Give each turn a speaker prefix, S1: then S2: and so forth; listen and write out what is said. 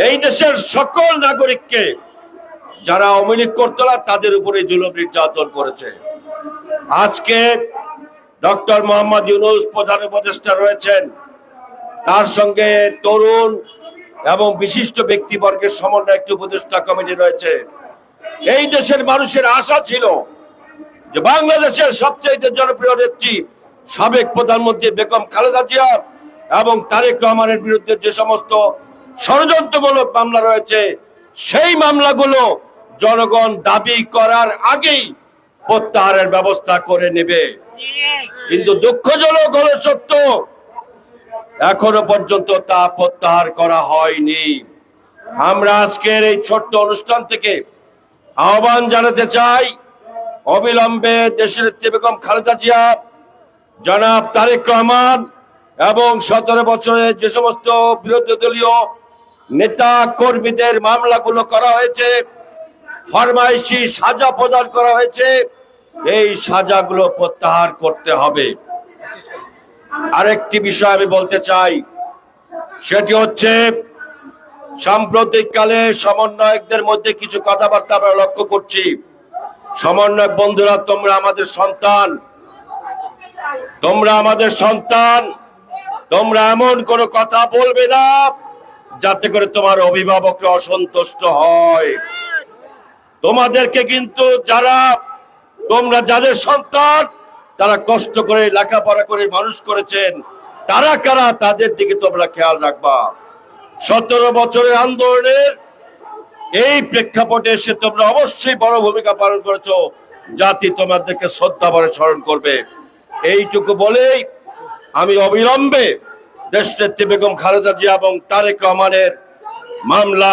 S1: এই দেশের সকল নাগরিককে যারা আওয়ামী লীগ করতো না তাদের উপরে জুলুম নির্যাতন করেছে। আজকে ডক্টর মোহাম্মদ ইউনূস প্রধান উপদেষ্টা রয়েছেন, তার সঙ্গে তরুণ এবং বিশিষ্ট ব্যক্তিবর্গের সমন্বয় একটি উপদেষ্টা কমিটি রয়েছে। এই দেশের মানুষের আশা ছিল যে বাংলাদেশের সবচেয়ে জনপ্রিয় নেত্রী সাবেক প্রধানমন্ত্রী বেগম খালেদা জিয়া এবং তারেক রহমানের বিরুদ্ধে যে সমস্ত ষড়যন্ত্রমূলক মামলা রয়েছে সেই মামলাগুলো জনগণ দাবি করার আগেই প্রত্যাহারের ব্যবস্থা করে নেবে। কিন্তু দুঃখজনক হলো সত্য, এখনো পর্যন্ত তা প্রত্যাহার করা হয়নি। আমরা আজকের এই ছোট্ট অনুষ্ঠান থেকে আহ্বান জানাতে চাই, অবিলম্বে দেশের নেত্রী বেগম খালেদা জিয়া, জনাব তারেক রহমান এবং 17 বছরে যে সমস্ত বিরোধী দলীয় নেতা কর্মীদের মামলাগুলো করা হয়েছে, ফরমাইশি সাজা প্রদান করা হয়েছে, এই সাজাগুলো প্রত্যাহার করতে হবে। আরেকটি বিষয় আমি বলতে চাই, সেটি হচ্ছে সাম্প্রতিককালে সমন্বয়কদের মধ্যে কিছু কথাবার্তা আমরা লক্ষ্য করছি। সমন্বয়ক বন্ধুরা, তোমরা আমাদের সন্তান, তোমরা এমন কোনো কথা বলবে না যাতে করে তোমার অভিভাবকরা অসন্তুষ্ট হয়। তোমাদেরকে কিন্তু তোমরা যাদের সন্তান, তারা কষ্ট করে লেখাপড়া করে মানুষ করেছেন, তারা কারা তাদের দিকে তোমরা খেয়াল রাখবা। 17 বছরের আন্দোলনের এই প্রেক্ষাপটে এসে তোমরা অবশ্যই বড় ভূমিকা পালন করেছো, জাতি তোমাদেরকে শ্রদ্ধা ভরে স্মরণ করবে। এইটুকু বলেই আমি অবিলম্বে দেশনেত্রী বেগম খালেদা জিয়া এবং তারেক রহমানের মামলা